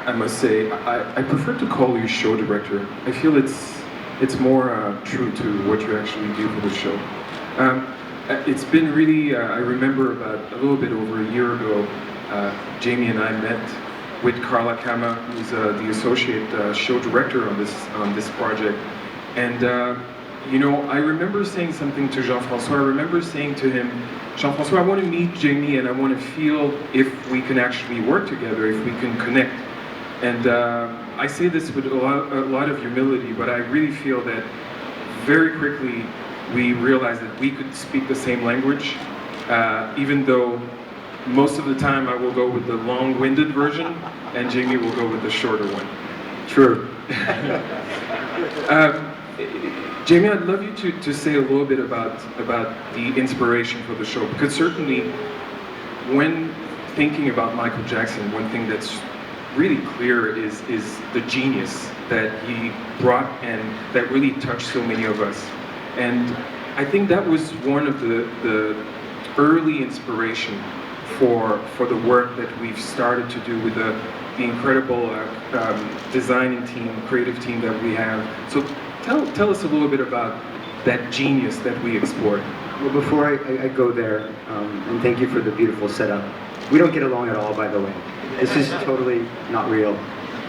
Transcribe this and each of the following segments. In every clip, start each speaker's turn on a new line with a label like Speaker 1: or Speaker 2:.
Speaker 1: I must say, I prefer to call you show director. I feel it's more true to what you actually do for the show. It's been really, I remember about a little bit over a year ago, Jamie and I met with Carla Kama, who's the associate show director on this project. And you know, I remember saying something to Jean-François. I remember saying to him, Jean-François, I want to meet Jamie and I want to feel if we can actually work together, if we can connect. And I say this with a lot of humility, but I really feel that very quickly we realized that we could speak the same language, even though most of the time I will go with the long-winded version and Jamie will go with the shorter one.
Speaker 2: True.
Speaker 1: Jamie, I'd love you to say a little bit about the inspiration for the show, because certainly when thinking about Michael Jackson, one thing that's really clear is the genius that he brought and that really touched so many of us. And I think that was one of the early inspiration for the work that we've started to do with the incredible designing team, creative team that we have. So tell us a little bit about that genius that we explored.
Speaker 2: Well, before I go there, and thank you for the beautiful setup. We don't get along at all, by the way. This is totally not real.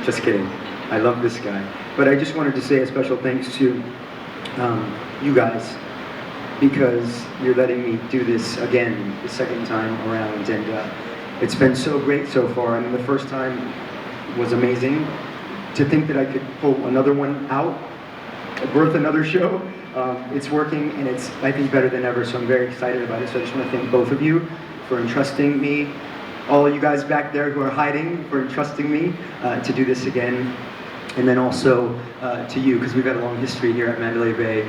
Speaker 2: Just kidding. I love this guy. But I just wanted to say a special thanks to you guys, because you're letting me do this again, the second time around, and it's been so great so far. I mean, the first time was amazing. To think that I could pull another one out, birth another show, it's working, and it's, I think, better than ever, so I'm very excited about it. So I just want to thank both of you for entrusting me, all of you guys back there who are hiding for entrusting me to do this again. And then also to you, because we've had a long history here at Mandalay Bay.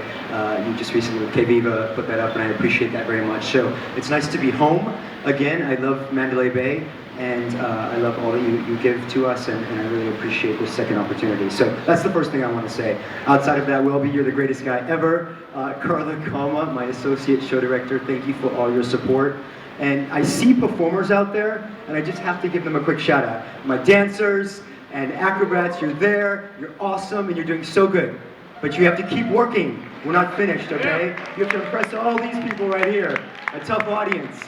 Speaker 2: You just recently with K-Viva put that up, and I appreciate that very much. So it's nice to be home again. I love Mandalay Bay, and I love all that you give to us, and I really appreciate this second opportunity. So that's the first thing I want to say. Outside of that, Welby, you're the greatest guy ever. Carla Kama, my associate show director, thank you for all your support. And I see performers out there, and I just have to give them a quick shout out. My dancers and acrobats, you're there, you're awesome, and you're doing so good. But you have to keep working. We're not finished, okay? You have to impress all these people right here, a tough audience.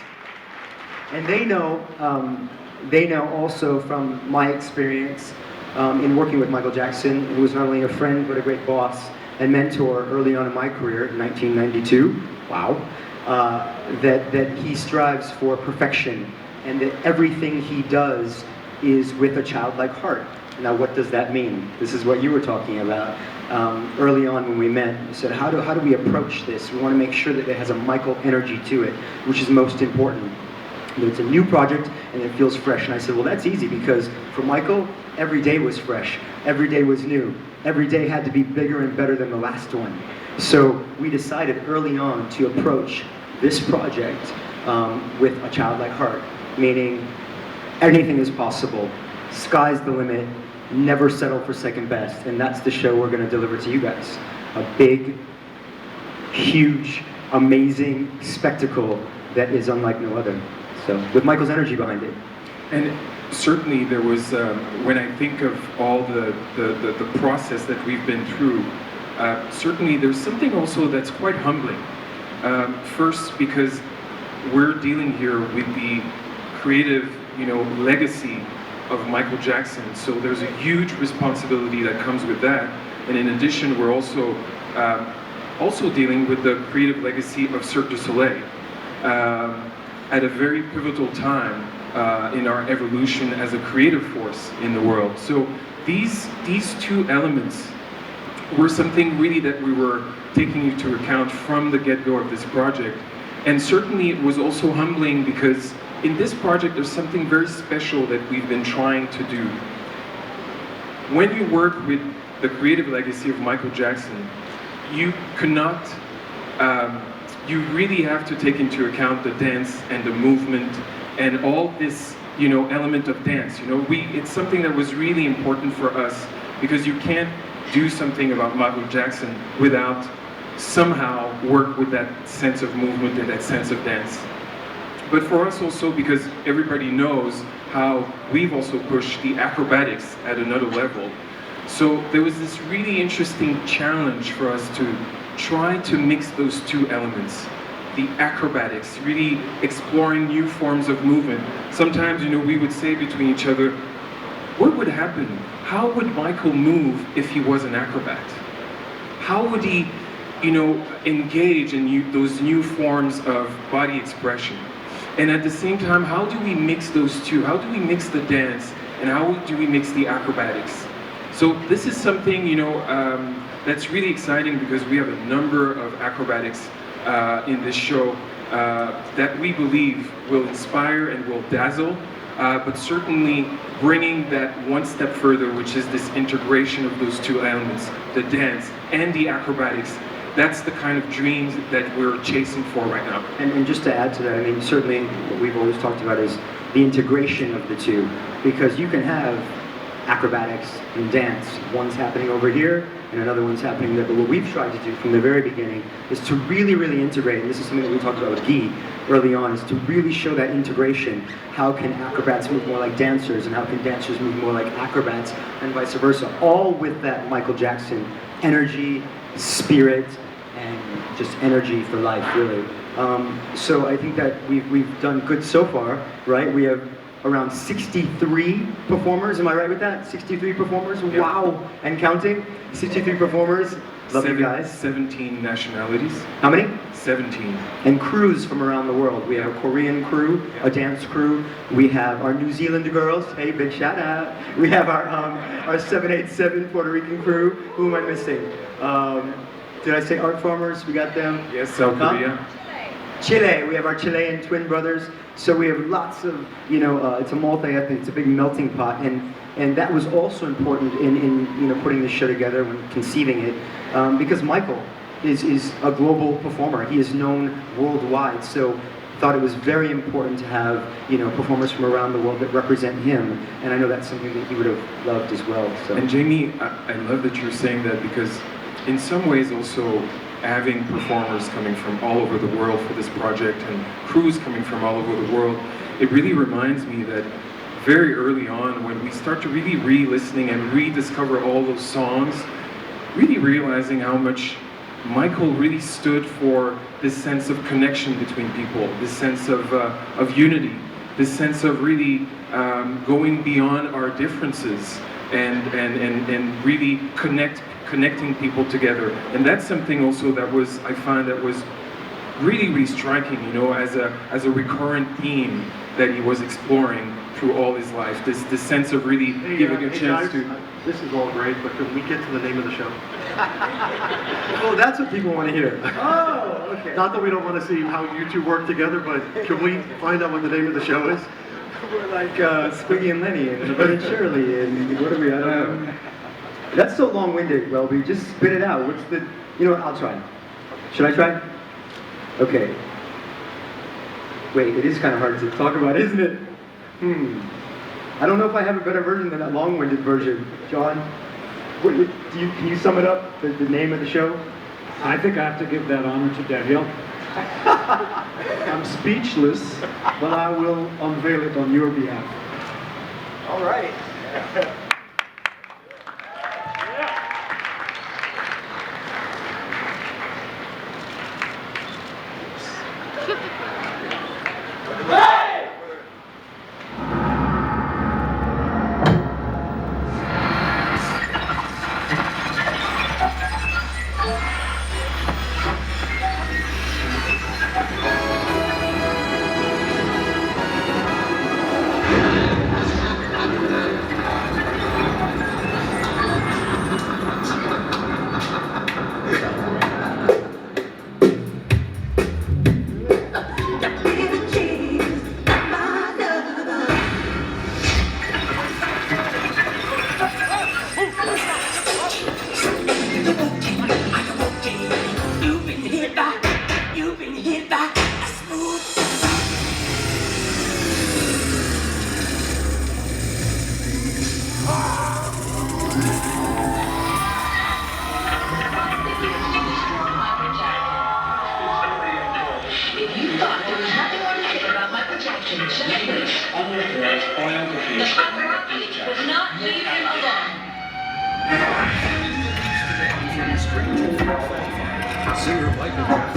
Speaker 2: And they know also from my experience in working with Michael Jackson, who was not only a friend, but a great boss and mentor early on in my career, in 1992, wow, that he strives for perfection, and that everything he does is with a childlike heart. Now, what does that mean? This is what you were talking about. Early on when we met, you said, how do we approach this? We want to make sure that it has a Michael energy to it, which is most important. That it's a new project and it feels fresh. And I said, well, that's easy, because for Michael, every day was fresh. Every day was new. Every day had to be bigger and better than the last one. So we decided early on to approach this project with a childlike heart, meaning anything is possible. Sky's the limit. Never settle for second best. And that's the show we're going to deliver to you guys. A big, huge, amazing spectacle that is unlike no other. So, with Michael's energy behind it.
Speaker 1: And certainly there was, when I think of all the process that we've been through, certainly there's something also that's quite humbling. First, because we're dealing here with the creative, legacy of Michael Jackson. So there's a huge responsibility that comes with that. And in addition, we're also dealing with the creative legacy of Cirque du Soleil at a very pivotal time in our evolution as a creative force in the world. So these two elements were something really that we were taking into account from the get-go of this project. And certainly it was also humbling, because in this project there's something very special that we've been trying to do. When you work with the creative legacy of Michael Jackson, you cannot, you really have to take into account the dance and the movement and all this, element of dance. It's something that was really important for us, because you can't do something about Michael Jackson without somehow work with that sense of movement and that sense of dance. But for us also, because everybody knows how we've also pushed the acrobatics at another level. So there was this really interesting challenge for us to try to mix those two elements. The acrobatics, really exploring new forms of movement. Sometimes, we would say between each other, what would happen? How would Michael move if he was an acrobat? How would he, engage in those new forms of body expression? And at the same time, how do we mix those two? How do we mix the dance and how do we mix the acrobatics? So this is something, that's really exciting because we have a number of acrobatics in this show that we believe will inspire and will dazzle, but certainly bringing that one step further, which is this integration of those two elements, the dance and the acrobatics. That's the kind of dreams that we're chasing for right now.
Speaker 2: And just to add to that, I mean, certainly what we've always talked about is the integration of the two, because you can have acrobatics and dance. One's happening over here and another one's happening there. But what we've tried to do from the very beginning is to really, really integrate, and this is something that we talked about with Guy early on, is to really show that integration. How can acrobats move more like dancers and how can dancers move more like acrobats and vice versa? All with that Michael Jackson energy, spirit, and just energy for life, really. So I think that we've done good so far, right? We have around 63 performers, am I right with that? 63 performers,
Speaker 1: yeah.
Speaker 2: Wow, and counting. 63 performers, love you guys.
Speaker 1: 17 nationalities.
Speaker 2: How many?
Speaker 1: 17.
Speaker 2: And crews from around the world. We have a Korean crew, a dance crew. We have our New Zealand girls. Hey, big shout out. We have our 787 Puerto Rican crew. Who am I missing? Did I say art farmers? We got them.
Speaker 1: Yes, South Korea.
Speaker 2: Chile. We have our Chilean twin brothers. So we have lots of, it's a multi-ethnic, it's a big melting pot, and that was also important in putting this show together when conceiving it, because Michael is a global performer. He is known worldwide. So thought it was very important to have performers from around the world that represent him, and I know that's something that he would have loved as well. So.
Speaker 1: And Jamie, I love that you're saying that, because in some ways also having performers coming from all over the world for this project and crews coming from all over the world, it really reminds me that very early on, when we start to really re-listening and rediscover all those songs, really realizing how much Michael really stood for this sense of connection between people, this sense of unity, this sense of really going beyond our differences and really connecting people together. And that's something also that I find that was really, really striking, as a recurrent theme that he was exploring through all his life. This sense of really giving a chance
Speaker 3: guys,
Speaker 1: to.
Speaker 3: This is all great, but can we get to the name of the show?
Speaker 2: Oh, that's what people want to hear. Oh, okay.
Speaker 3: Not that we don't want to see how you two work together, but can we find out what the name of the show is?
Speaker 2: We're like Squiggy and Lenny and Bud and Shirley and what are we? I don't know. That's so long-winded, Welby. Just spit it out. What's the? I'll try. Should I try? Okay. Wait, it is kind of hard to talk about, isn't it? I don't know if I have a better version than that long-winded version. John, can you sum it up? The name of the show?
Speaker 4: I think I have to give that honor to Daniel. I'm speechless, but I will unveil it on your behalf.
Speaker 2: All right.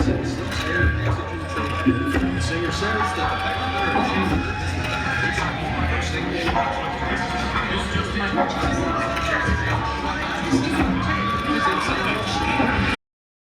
Speaker 5: Singer says that